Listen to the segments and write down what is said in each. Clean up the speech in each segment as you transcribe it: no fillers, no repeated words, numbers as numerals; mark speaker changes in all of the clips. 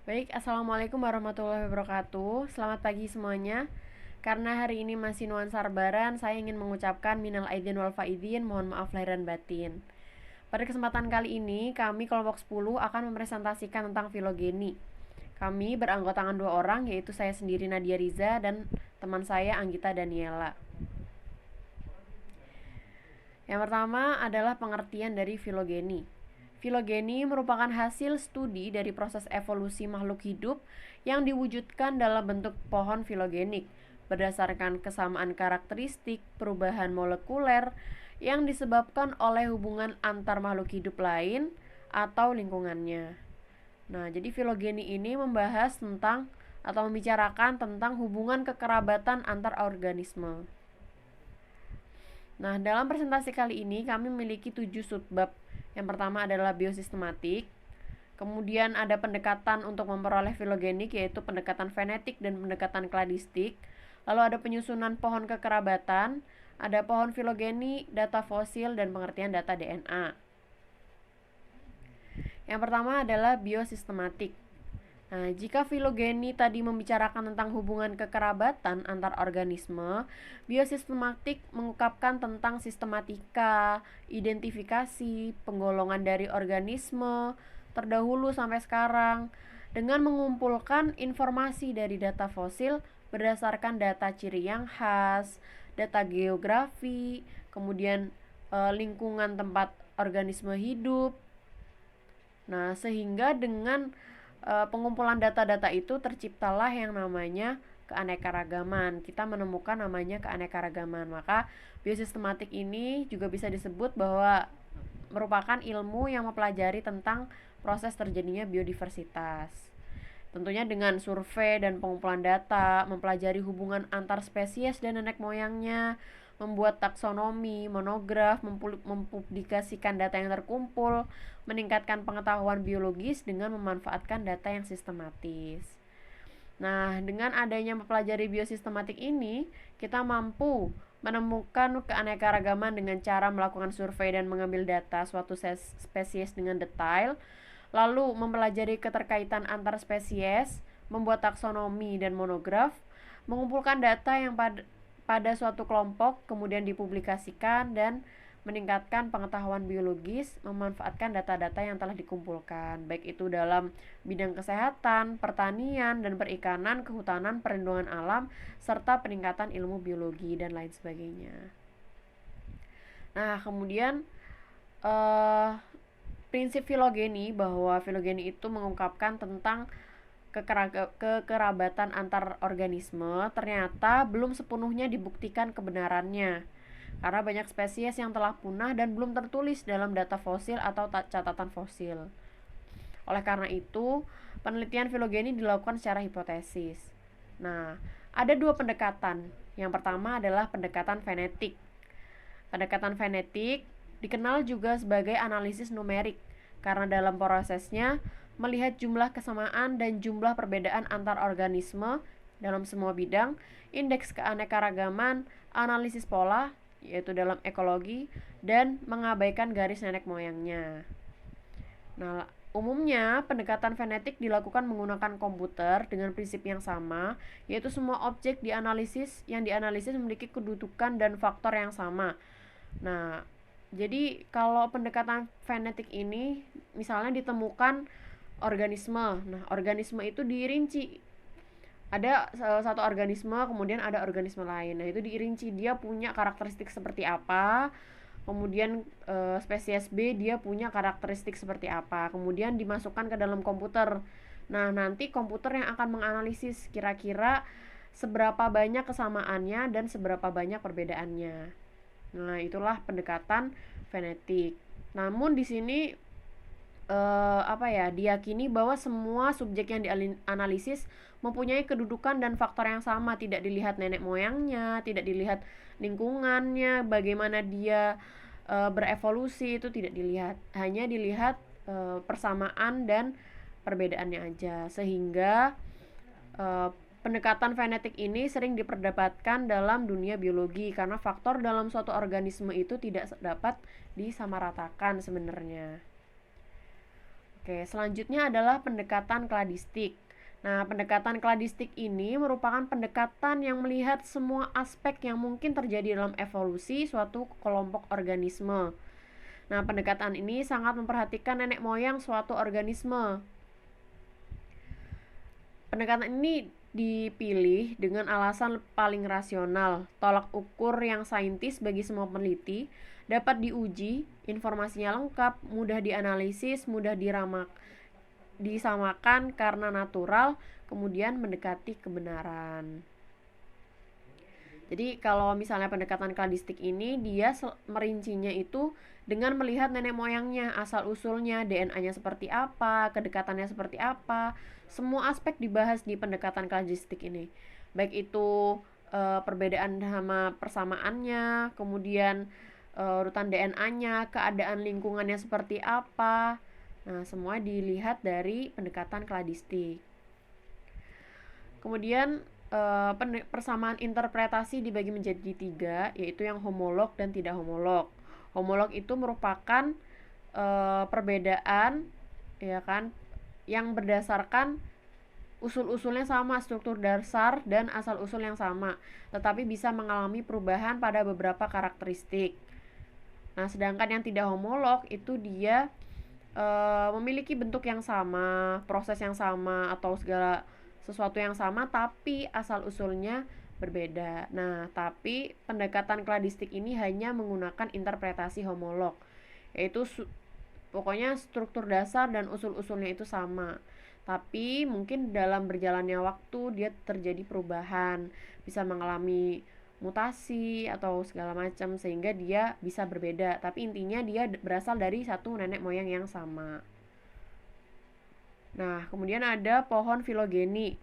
Speaker 1: Baik, Assalamualaikum warahmatullahi wabarakatuh. Selamat pagi semuanya. Karena hari ini masih nuansa Lebaran, saya ingin mengucapkan minal aidin wal faizin, mohon maaf lahir dan batin. Pada kesempatan kali ini, kami kelompok 10 akan mempresentasikan tentang filogeni. Kami beranggotakan 2 orang, yaitu saya sendiri Nadia Riza dan teman saya Anggita Daniela. Yang pertama adalah pengertian dari filogeni. Filogeni merupakan hasil studi dari proses evolusi makhluk hidup yang diwujudkan dalam bentuk pohon filogenik berdasarkan kesamaan karakteristik perubahan molekuler yang disebabkan oleh hubungan antar makhluk hidup lain atau lingkungannya. Nah, jadi filogeni ini membahas tentang atau membicarakan tentang hubungan kekerabatan antar organisme. Nah, dalam presentasi kali ini kami memiliki 7 subbab. Yang pertama adalah biosistematik. Kemudian ada pendekatan untuk memperoleh filogenik, yaitu pendekatan fenetik dan pendekatan kladistik. Lalu ada penyusunan pohon kekerabatan, ada pohon filogeni, data fosil, dan pengertian data DNA. Yang pertama adalah biosistematik. Nah, jika filogeni tadi membicarakan tentang hubungan kekerabatan antar organisme, biosistematik mengungkapkan tentang sistematika, identifikasi, penggolongan dari organisme, terdahulu sampai sekarang, dengan mengumpulkan informasi dari data fosil berdasarkan data ciri yang khas, data geografi, kemudian lingkungan tempat organisme hidup. Nah, sehingga dengan pengumpulan data-data itu terciptalah yang namanya keanekaragaman. Kita menemukan namanya keanekaragaman. Maka biosistematik ini juga bisa disebut bahwa merupakan ilmu yang mempelajari tentang proses terjadinya biodiversitas. Tentunya dengan survei dan pengumpulan data, mempelajari hubungan antar spesies dan nenek moyangnya, membuat taksonomi, monograf, mempublikasikan data yang terkumpul, meningkatkan pengetahuan biologis dengan memanfaatkan data yang sistematis. Nah, dengan adanya mempelajari biosistematik ini, kita mampu menemukan keanekaragaman dengan cara melakukan survei dan mengambil data suatu spesies dengan detail, lalu mempelajari keterkaitan antar spesies, membuat taksonomi dan monograf, mengumpulkan data yang pada suatu kelompok, kemudian dipublikasikan dan meningkatkan pengetahuan biologis, memanfaatkan data-data yang telah dikumpulkan, baik itu dalam bidang kesehatan, pertanian, dan perikanan, kehutanan, perlindungan alam, serta peningkatan ilmu biologi dan lain sebagainya. Nah, kemudian prinsip filogeni, bahwa filogeni itu mengungkapkan tentang kekerabatan antar organisme ternyata belum sepenuhnya dibuktikan kebenarannya, karena banyak spesies yang telah punah dan belum tertulis dalam data fosil atau catatan fosil. Oleh karena itu, penelitian filogeni dilakukan secara hipotesis. Nah, ada 2 pendekatan. Yang pertama adalah pendekatan fenetik. Pendekatan fenetik dikenal juga sebagai analisis numerik, karena dalam prosesnya melihat jumlah kesamaan dan jumlah perbedaan antar organisme dalam semua bidang, indeks keanekaragaman, analisis pola, yaitu dalam ekologi, dan mengabaikan garis nenek moyangnya. Nah, umumnya pendekatan fenetik dilakukan menggunakan komputer dengan prinsip yang sama, yaitu semua objek yang dianalisis memiliki kedudukan dan faktor yang sama. Nah, jadi kalau pendekatan fenetik ini misalnya ditemukan organisme. Nah, organisme itu dirinci. Ada satu organisme, kemudian ada organisme lain. Nah, itu dirinci, dia punya karakteristik seperti apa. Kemudian spesies B dia punya karakteristik seperti apa. Kemudian dimasukkan ke dalam komputer. Nah, nanti komputer yang akan menganalisis kira-kira seberapa banyak kesamaannya dan seberapa banyak perbedaannya. Nah, itulah pendekatan fenetik. Namun di sini diyakini bahwa semua subjek yang dianalisis mempunyai kedudukan dan faktor yang sama, tidak dilihat nenek moyangnya, tidak dilihat lingkungannya, bagaimana dia berevolusi, itu tidak dilihat, hanya dilihat persamaan dan perbedaannya aja. Sehingga pendekatan fenetik ini sering diperdebatkan dalam dunia biologi, karena faktor dalam suatu organisme itu tidak dapat disamaratakan sebenarnya. Oke, selanjutnya adalah pendekatan kladistik. Nah, pendekatan kladistik ini merupakan pendekatan yang melihat semua aspek yang mungkin terjadi dalam evolusi suatu kelompok organisme. Nah, pendekatan ini sangat memperhatikan nenek moyang suatu organisme. Pendekatan ini dipilih dengan alasan paling rasional, tolak ukur yang saintis bagi semua peneliti, dapat diuji, informasinya lengkap, mudah dianalisis, mudah disamakan karena natural, kemudian mendekati kebenaran. Jadi kalau misalnya pendekatan kladistik ini dia merincinya itu dengan melihat nenek moyangnya, asal usulnya, DNA-nya seperti apa, kedekatannya seperti apa. Semua aspek dibahas di pendekatan kladistik ini. Baik itu perbedaan sama persamaannya, kemudian urutan DNA-nya, keadaan lingkungannya seperti apa. Nah, semua dilihat dari pendekatan kladistik. Kemudian persamaan interpretasi dibagi menjadi 3, yaitu yang homolog dan tidak homolog. Homolog itu merupakan perbedaan, ya kan, yang berdasarkan usul-usulnya sama, struktur dasar dan asal usul yang sama, tetapi bisa mengalami perubahan pada beberapa karakteristik. Nah, sedangkan yang tidak homolog itu dia memiliki bentuk yang sama, proses yang sama, atau segala sesuatu yang sama tapi asal usulnya berbeda. Nah, tapi pendekatan kladistik ini hanya menggunakan interpretasi homolog, yaitu pokoknya struktur dasar dan usul-usulnya itu sama, tapi mungkin dalam berjalannya waktu dia terjadi perubahan, bisa mengalami mutasi atau segala macam sehingga dia bisa berbeda, tapi intinya dia berasal dari satu nenek moyang yang sama. Nah, kemudian ada pohon filogeni.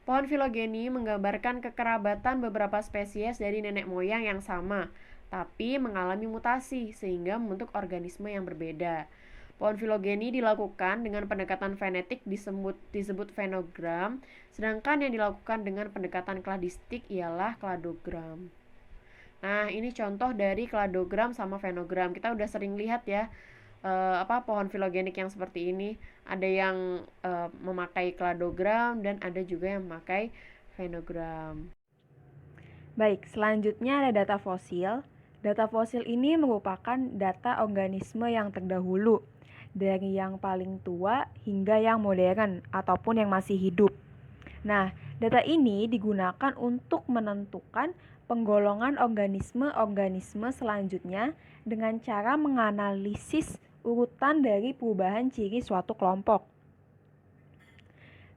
Speaker 1: Pohon filogeni menggambarkan kekerabatan beberapa spesies dari nenek moyang yang sama, tapi mengalami mutasi sehingga membentuk organisme yang berbeda. Pohon filogeni dilakukan dengan pendekatan fenetik disebut fenogram, sedangkan yang dilakukan dengan pendekatan kladistik ialah kladogram. Nah, ini contoh dari kladogram sama fenogram. Kita udah sering lihat ya pohon filogenik yang seperti ini. Ada yang memakai kladogram dan ada juga yang memakai fenogram.
Speaker 2: Baik, selanjutnya ada data fosil. Data fosil ini merupakan data organisme yang terdahulu, dari yang paling tua hingga yang modern ataupun yang masih hidup. Nah, data ini digunakan untuk menentukan penggolongan organisme-organisme selanjutnya dengan cara menganalisis urutan dari perubahan ciri suatu kelompok.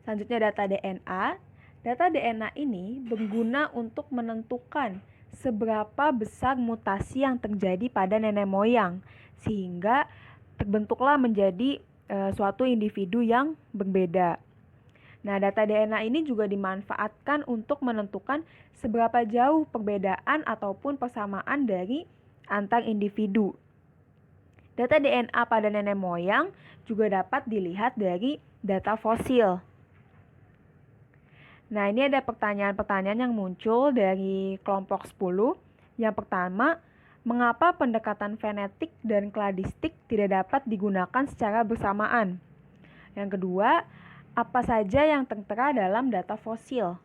Speaker 2: Selanjutnya data DNA. Data DNA ini berguna untuk menentukan seberapa besar mutasi yang terjadi pada nenek moyang, sehingga terbentuklah menjadi suatu individu yang berbeda. Nah, data DNA ini juga dimanfaatkan untuk menentukan seberapa jauh perbedaan ataupun persamaan dari antar individu. Data DNA pada nenek moyang juga dapat dilihat dari data fosil. Nah, ini ada pertanyaan-pertanyaan yang muncul dari kelompok 10. Yang pertama, mengapa pendekatan fenetik dan kladistik tidak dapat digunakan secara bersamaan? Yang kedua, apa saja yang tertera dalam data fosil?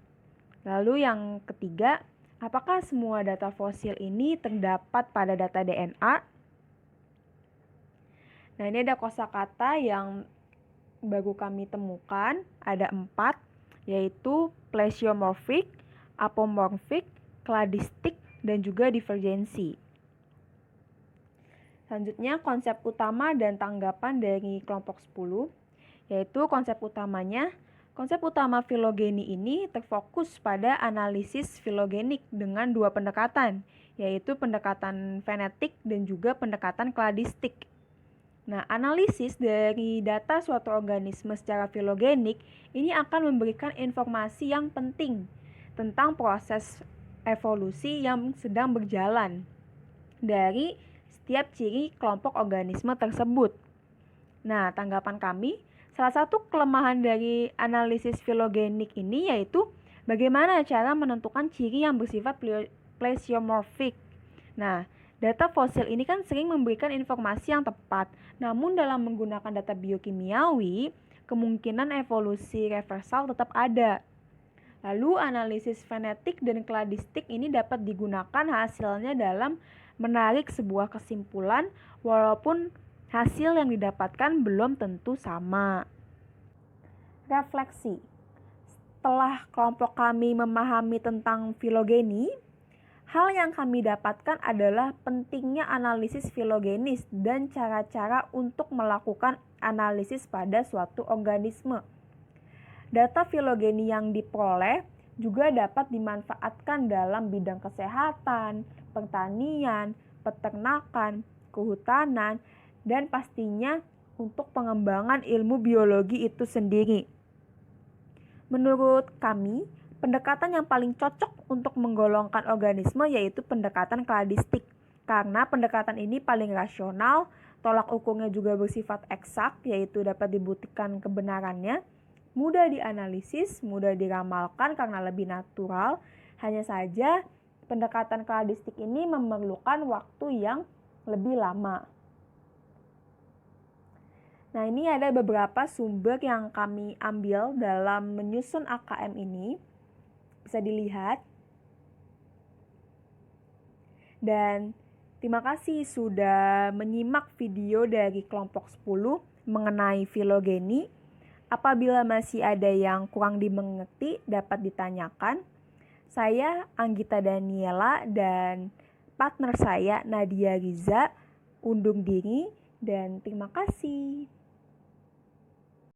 Speaker 2: Lalu yang ketiga, apakah semua data fosil ini terdapat pada data DNA? Nah, ini ada kosakata yang baru kami temukan, ada 4, yaitu plesiomorphic, apomorphic, kladistik, dan juga divergensi. Selanjutnya, konsep utama dan tanggapan dari kelompok 10, yaitu konsep utama filogeni ini terfokus pada analisis filogenik dengan 2 pendekatan, yaitu pendekatan fenetik dan juga pendekatan kladistik. Nah, analisis dari data suatu organisme secara filogenik ini akan memberikan informasi yang penting tentang proses evolusi yang sedang berjalan dari setiap ciri kelompok organisme tersebut. Nah, tanggapan kami, salah satu kelemahan dari analisis filogenik ini yaitu bagaimana cara menentukan ciri yang bersifat plesiomorphic. Nah, Data fosil ini kan sering memberikan informasi yang tepat, namun dalam menggunakan data biokimiawi, kemungkinan evolusi reversal tetap ada. Lalu analisis fenetik dan kladistik ini dapat digunakan hasilnya dalam menarik sebuah kesimpulan walaupun hasil yang didapatkan belum tentu sama. Refleksi. Setelah kelompok kami memahami tentang filogeni, hal yang kami dapatkan adalah pentingnya analisis filogenis dan cara-cara untuk melakukan analisis pada suatu organisme. Data filogeni yang diperoleh juga dapat dimanfaatkan dalam bidang kesehatan, pertanian, peternakan, kehutanan, dan pastinya untuk pengembangan ilmu biologi itu sendiri. Menurut kami, pendekatan yang paling cocok untuk menggolongkan organisme yaitu pendekatan kladistik. Karena pendekatan ini paling rasional, tolak ukurnya juga bersifat eksak, yaitu dapat dibuktikan kebenarannya, mudah dianalisis, mudah diramalkan karena lebih natural. Hanya saja, pendekatan kladistik ini memerlukan waktu yang lebih lama. Nah, ini ada beberapa sumber yang kami ambil dalam menyusun AKM ini. Bisa dilihat. Dan terima kasih sudah menyimak video dari kelompok 10 mengenai filogeni. Apabila masih ada yang kurang dimengerti, dapat ditanyakan. Saya Anggita Daniela dan partner saya Nadia Riza undur diri dan terima kasih.